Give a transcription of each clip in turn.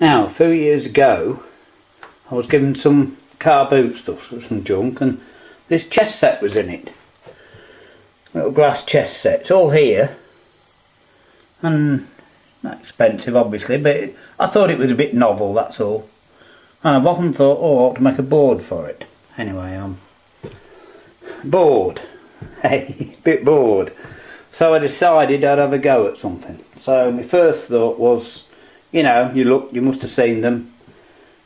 Now, a few years ago, I was given some car boot stuff, some junk, and this chest set was in it. Little glass chest set. It's all here, and not expensive, obviously, but I thought it was a bit novel, that's all. And I've often thought, oh, I ought to make a board for it. Anyway, I'm bored. Hey, a bit bored. So I decided I'd have a go at something. So my first thought was, you know, you must have seen them,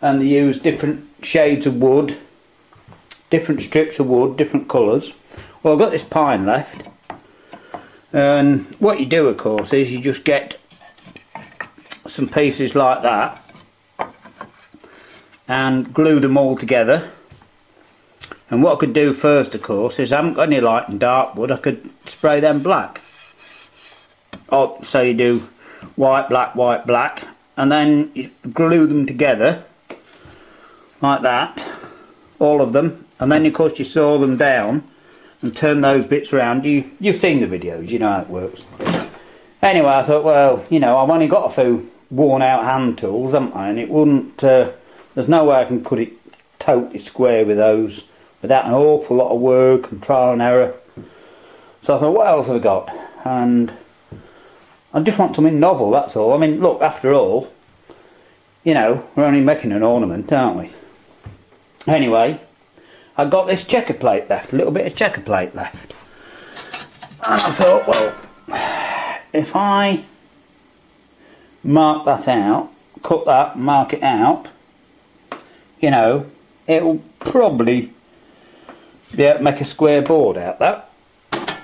and they use different shades of wood, different strips of wood, different colours. Well, I've got this pine left, and what you do, of course, is you just get some pieces like that and glue them all together. And what I could do first, of course, is I haven't got any light and dark wood, I could spray them black. Oh, so you do white, black, and then you glue them together like that, all of them, and then of course you saw them down and turn those bits around. You've seen the videos, you know how it works. Anyway, I thought, well, you know, I've only got a few worn out hand tools, haven't I, and it wouldn't, there's no way I can put it totally square with those without an awful lot of work and trial and error. So I thought, what else have I got? And I just want something novel, that's all. I mean, look, after all, you know, we're only making an ornament, aren't we? Anyway, I got this checker plate left, a little bit of checker plate left. And I thought, well, if I mark that out, cut that, mark it out, you know, it'll probably be able to make a square board out of that.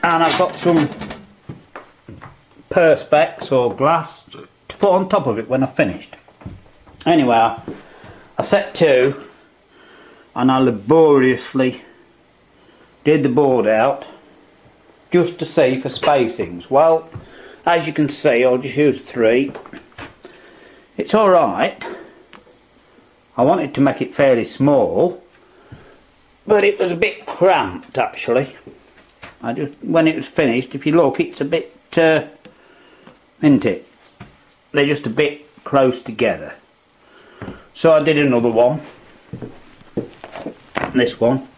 And I've got some perspex or glass to put on top of it when I've finished. Anyway, I set to, and I laboriously did the board out just to see for spacings. Well, as you can see, I'll just use 3. It's alright. I wanted to make it fairly small, but it was a bit cramped actually. When it was finished, if you look, it's a bit, isn't it? They're just a bit close together. So I did another one, this one,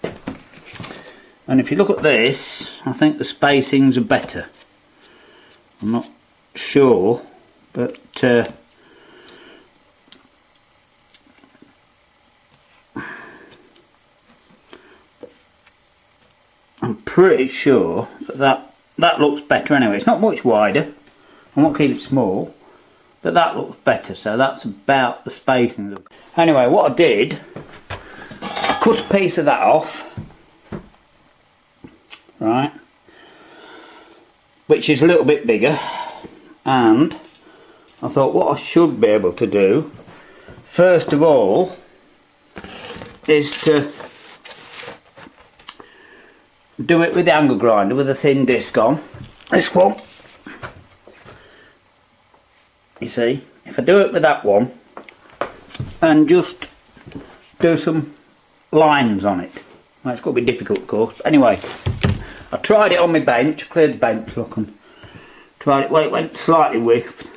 and if you look at this, I think the spacings are better. I'm not sure, but I'm pretty sure that looks better anyway. It's not much wider, I won't keep it small, but that looks better, so that's about the spacing. Anyway, what I did, I cut a piece of that off, right, which is a little bit bigger, and I thought what I should be able to do, first of all, is to do it with the angle grinder with a thin disc on. This one, you see, if I do it with that one and just do some lines on it. Well, it's going to be difficult, of course. Anyway, I tried it on my bench, cleared the bench, look, and tried it. Well, it went slightly whiffed,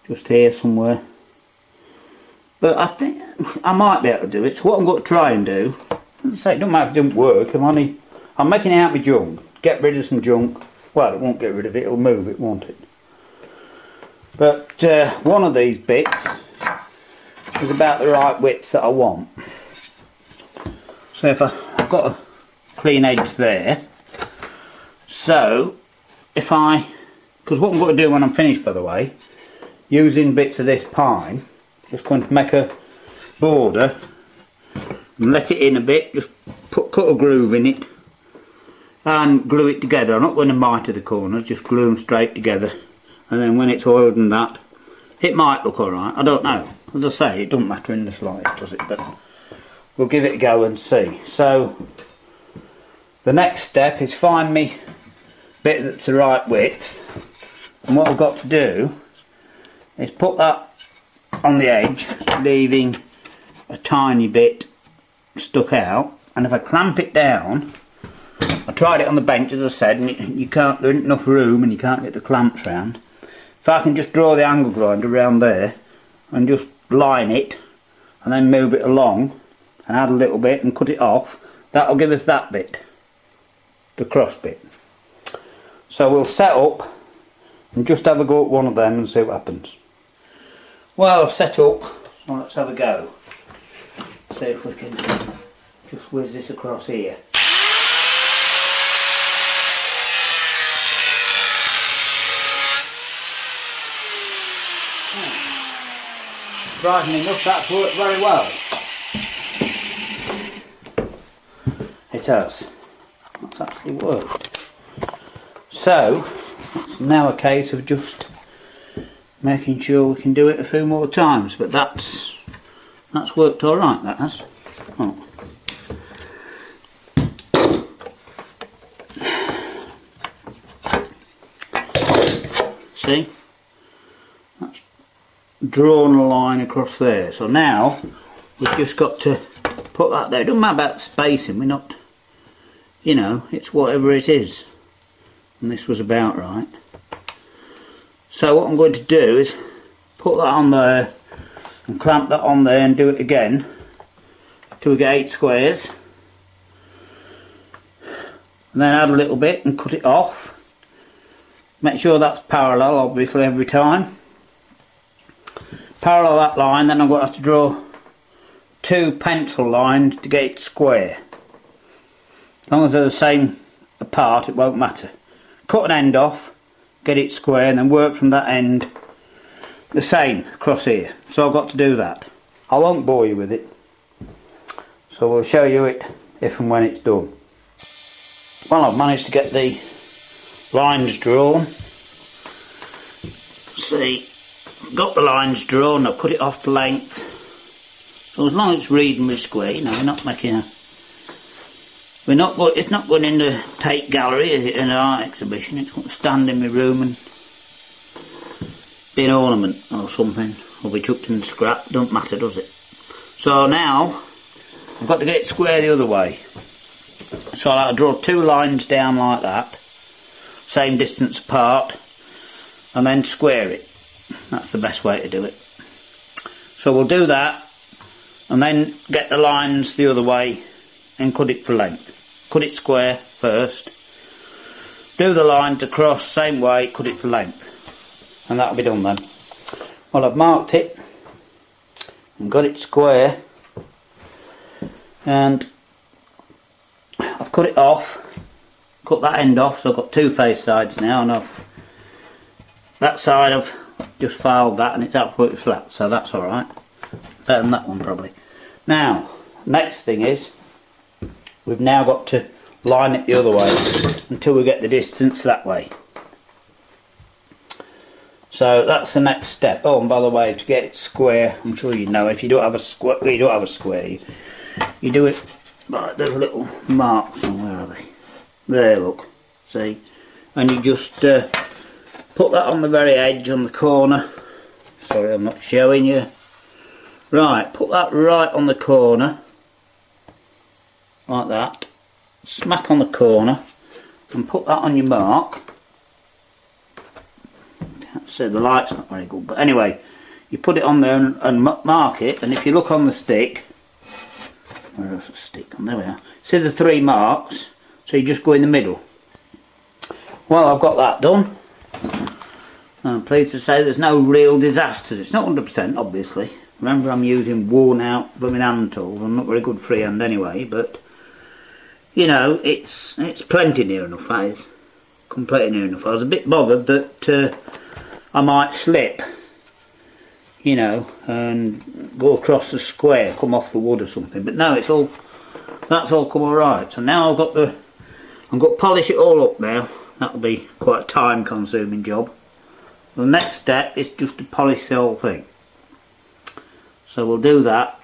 just here somewhere. But I think I might be able to do it. So what I'm going to try and do, as I say, it doesn't matter if it doesn't work. I'm making it out with junk. Get rid of some junk. Well, it won't get rid of it. It'll move it, won't it? But one of these bits is about the right width that I want. So if I've got a clean edge there. So if because what I'm going to do when I'm finished, by the way, using bits of this pine, just going to make a border and let it in a bit, just cut a groove in it and glue it together. I'm not going to miter the corners, just glue them straight together, and then when it's oiled and that, it might look alright, I don't know. As I say, it doesn't matter in the slightest, does it? But we'll give it a go and see. So the next step is find me bit that's the right width, and what I've got to do is put that on the edge, leaving a tiny bit stuck out, and if I clamp it down, I tried it on the bench as I said, and there isn't enough room and you can't get the clamps round. If I can just draw the angle grinder around there and just line it and then move it along and add a little bit and cut it off, that'll give us that bit, the cross bit. So we'll set up and just have a go at one of them and see what happens. Well, I've set up, so let's have a go. See if we can just whiz this across here. Surprisingly enough, that's worked very well. It has. That's actually worked. So, it's now a case of just making sure we can do it a few more times, but that's worked alright, that has. Oh. See? That's drawn a line across there. So now we've just got to put that there. It doesn't matter about the spacing, we're not, you know, it's whatever it is. And this was about right. So what I'm going to do is put that on there and clamp that on there and do it again till we get 8 squares. And then add a little bit and cut it off. Make sure that's parallel, obviously, every time. Parallel that line, then I'm going to have to draw 2 pencil lines to get it square. As long as they're the same apart, it won't matter. Cut an end off, get it square, and then work from that end the same across here. So I've got to do that. I won't bore you with it. So we'll show you it if and when it's done. Well, I've managed to get the lines drawn. See, got the lines drawn, I've cut it off to length. So as long as it's reasonably square, you know, we're not making a... it's not going in the Tate Gallery, is it, in an art exhibition. It's going to stand in my room and be an ornament or something, or be chucked in the scrap, don't matter, does it? So now, I've got to get it square the other way. So I'll draw 2 lines down like that, same distance apart, and then square it. That's the best way to do it. So we'll do that, and then get the lines the other way and cut it for length. Cut it square first, do the lines across same way, cut it for length, and that'll be done then. Well, I've marked it and got it square, and I've cut it off, cut that end off, so I've got 2 face sides now, and that side I've just filed that and it's absolutely flat, so that's alright. Better than that one probably. Now, next thing is, we've now got to line it the other way until we get the distance that way. So that's the next step. Oh, and by the way, to get it square, I'm sure you know, if you don't have a square, you do it like there's little marks on, where are they? There, look, see? And you just put that on the very edge on the corner. Sorry, I'm not showing you. Right, put that right on the corner, like that. Smack on the corner, and put that on your mark. Can't see, the light's not very good, but anyway, you put it on there and mark it, and if you look on the stick, where's the stick? Oh, there we are. See the 3 marks, so you just go in the middle. Well, I've got that done. I'm pleased to say there's no real disasters. It's not 100%, obviously. Remember, I'm using worn out blooming hand tools. I'm not very good freehand anyway, but you know, it's plenty near enough, that is. Completely near enough. I was a bit bothered that I might slip, you know, and go across the square, come off the wood or something. But no, that's all come alright. So now I've got to polish it all up now. That'll be quite a time consuming job. The next step is just to polish the whole thing. So we'll do that,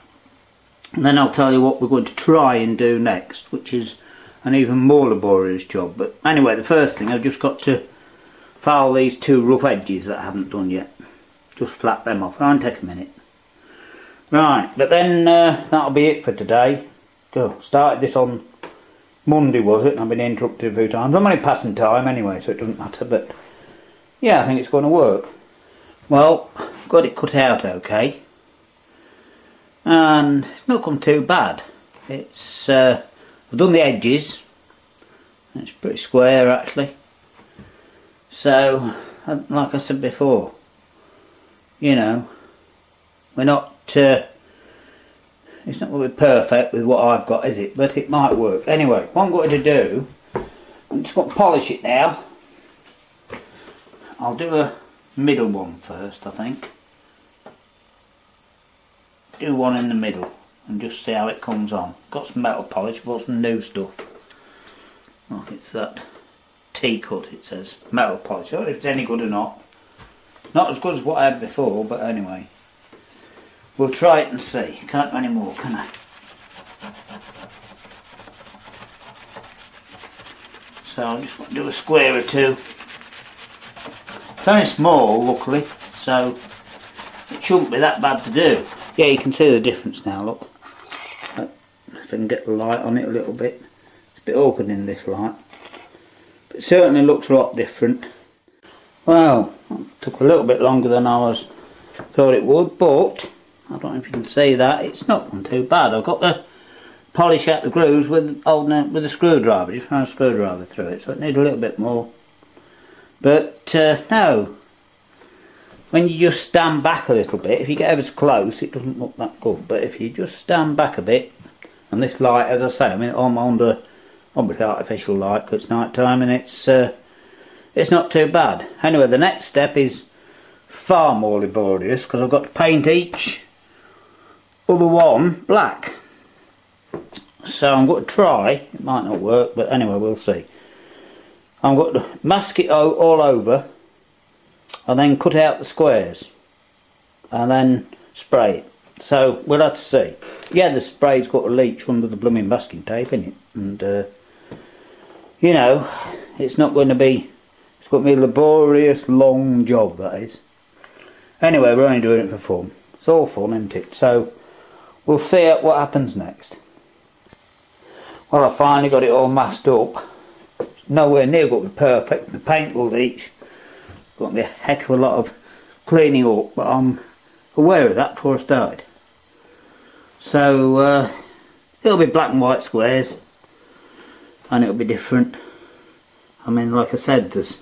and then I'll tell you what we're going to try and do next, which is an even more laborious job. But anyway, the first thing, I've just got to file these 2 rough edges that I haven't done yet. Just flat them off. It'll take a minute. Right, but then that'll be it for today. Started this on Monday, was it? And I've been interrupted a few times. I'm only passing time anyway, so it doesn't matter, but yeah, I think it's going to work. Well, got it cut out okay, and it's not come too bad. It's I've done the edges. It's pretty square actually. So, like I said before, you know, we're not. It's not going to be perfect with what I've got, is it? But it might work. Anyway, what I'm going to do, I'm just going to polish it now. I'll do a middle one first, I think. Do one in the middle and just see how it comes on. Got some metal polish, got some new stuff. Look, it's that T-cut, it says. Metal polish. I don't know if it's any good or not. Not as good as what I had before, but anyway. We'll try it and see. Can't do any more, can I? So I'm just going to do a square or two. It's only small, luckily, so it shouldn't be that bad to do. Yeah, you can see the difference now, look. If I can get the light on it a little bit. It's a bit awkward in this light. But it certainly looks a lot different. Well, it took a little bit longer than I thought it would, but I don't know if you can see that, it's not gone too bad. I've got the polish out the grooves with a screwdriver, just ran a screwdriver through it, so it needs a little bit more. But no, when you just stand back a little bit, if you get ever so close it doesn't look that good, but if you just stand back a bit, and this light, as I say, I mean I'm under obviously artificial light because it's night time, and it's not too bad. Anyway, the next step is far more laborious because I've got to paint each other one black. So I'm going to try, it might not work, but anyway we'll see. I'm going to mask it all over and then cut out the squares and then spray it. So we'll have to see. Yeah, the spray's got to leach under the blooming masking tape, innit? And you know, it's not going to be, it's going to be a laborious long job, that is. Anyway, we're only doing it for fun. It's all fun, isn't it? So we'll see what happens next. Well, I finally got it all masked up. It's nowhere near going to be perfect. The paint will leach. It's going to be a heck of a lot of cleaning up, but I'm aware of that before I started. So it'll be black and white squares, and it'll be different. I mean, like I said, there's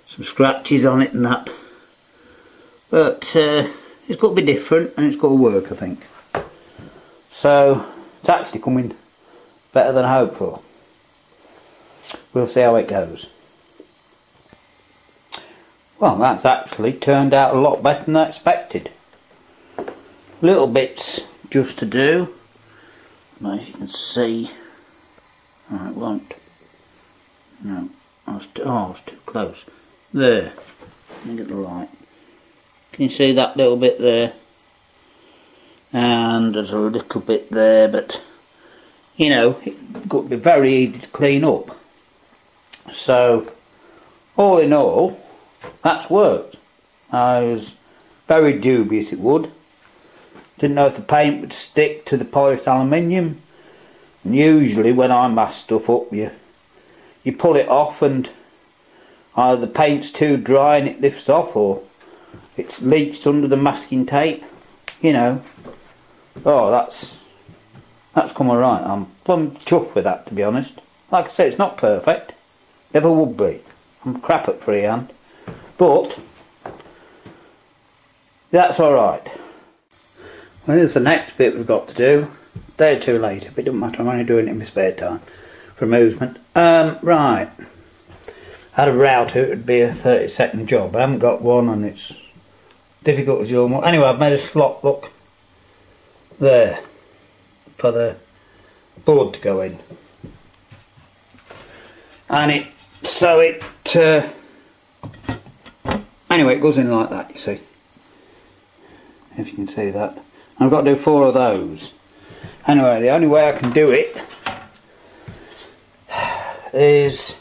some scratches on it and that, but it's got to be different and it's got to work, I think. So it's actually coming better than I hoped for. We'll see how it goes. Well, that's actually turned out a lot better than I expected. Little bits just to do. As you can see, oh, it won't. No, I was too close. There. Let me get the light. Can you see that little bit there? And there's a little bit there, but you know, it's got to be very easy to clean up. So, all in all, that's worked. I was very dubious it would. Didn't know if the paint would stick to the polished aluminium. And usually when I mask stuff up, you pull it off and either the paint's too dry and it lifts off, or it's leached under the masking tape. You know. Oh, that's come alright. I'm plumb chuffed with that, to be honest. Like I say, it's not perfect. Never would be. I'm crap at freehand. But that's alright. Well, here's the next bit we've got to do. A day or two later, but it doesn't matter, I'm only doing it in my spare time for amusement. Right. I had a row to it would be a 30-second job. I haven't got one and it's difficult as you'll. Anyway, I've made a slot, look, there, for the board to go in. And anyway, it goes in like that, you see. If you can see that. I've got to do 4 of those. Anyway, the only way I can do it is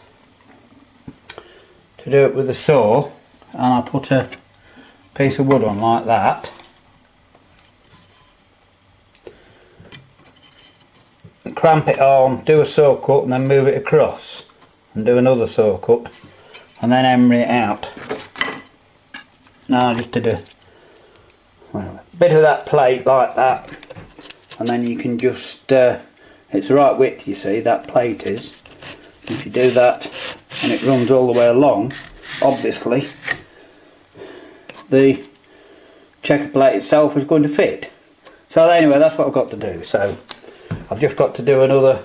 to do it with a saw, and I put a piece of wood on like that, and clamp it on, do a saw cut, and then move it across and do another saw cut, and then emery it out. Now I just did a bit of that plate like that, and then you can just, it's the right width, you see, that plate is. If you do that and it runs all the way along, obviously the checker plate itself is going to fit. So anyway, that's what I've got to do. So I've just got to do another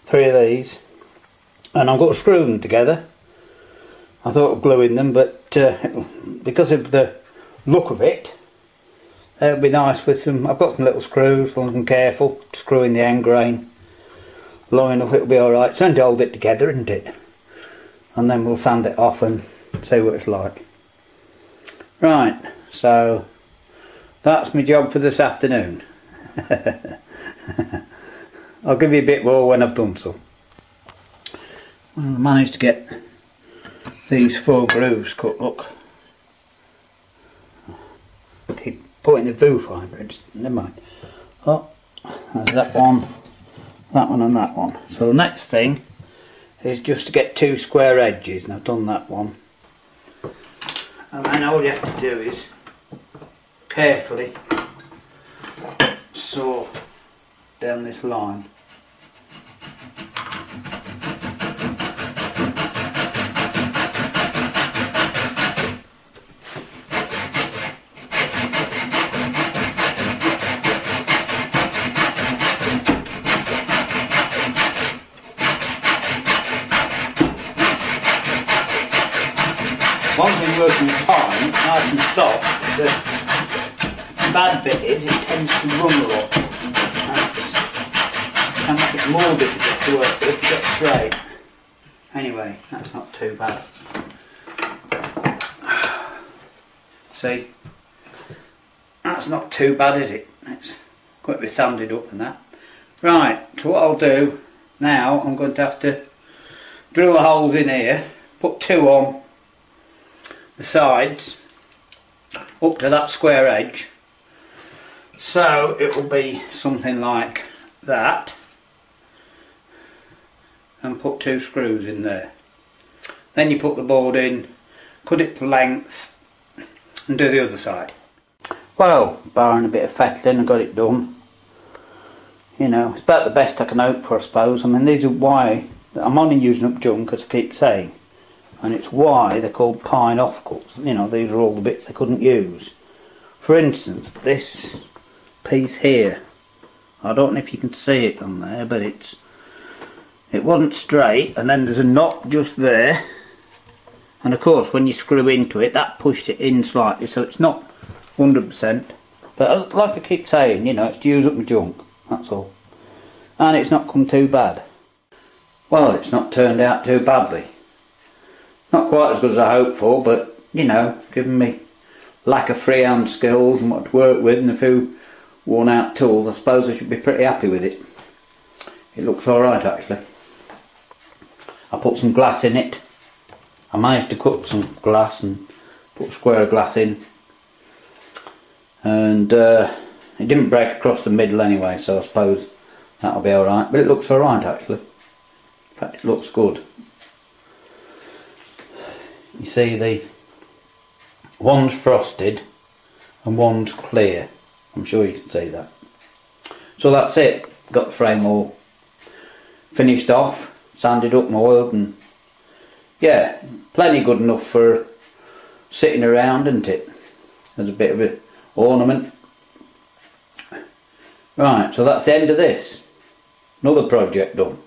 3 of these, and I've got to screw them together. I thought of gluing them, but because of the look of it, it would be nice with some. I've got some little screws, as long as I'm careful, screwing the end grain long enough, it'll be alright. It's only to hold it together, isn't it? And then we'll sand it off and see what it's like. Right, so that's my job for this afternoon. I'll give you a bit more when I've done so. I managed to get these 4 grooves cut, look. Keep putting the viewfinder in, never mind. Oh, there's that one and that one. So the next thing is just to get 2 square edges, and I've done that one. And then all you have to do is carefully saw down this line. Once we're working with pine, it's nice and soft. The bad bit is it tends to run a lot. And make it more difficult to work with to get straight. Anyway, that's not too bad. See? That's not too bad, is it? It's got to be sanded up and that. Right, so what I'll do now, I'm going to have to drill the holes in here, put 2 on the sides up to that square edge, so it will be something like that, and put 2 screws in there. Then you put the board in, cut it to length and do the other side. Well, barring a bit of fettling, I got it done. You know, it's about the best I can hope for, I suppose. I mean, these are why I'm only using up junk, as I keep saying. And it's why they're called pine offcuts. You know, these are all the bits they couldn't use. For instance, this piece here, I don't know if you can see it on there, but it wasn't straight, and then there's a knot just there, and of course when you screw into it, that pushed it in slightly, so it's not 100%, but like I keep saying, you know, it's to use up my junk, that's all. And it's not come too bad. Well, it's not turned out too badly. Not quite as good as I hoped for, but, you know, given me lack of freehand skills and what to work with and a few worn out tools, I suppose I should be pretty happy with it. It looks alright actually. I put some glass in it. I managed to cut some glass and put a square of glass in. And it didn't break across the middle anyway, so I suppose that'll be alright. But it looks alright actually. In fact, it looks good. You see, the one's frosted and one's clear. I'm sure you can see that. So that's it. Got the frame all finished off, sanded up and oiled, and yeah, plenty good enough for sitting around, isn't it? There's a bit of an ornament. Right, so that's the end of this. Another project done.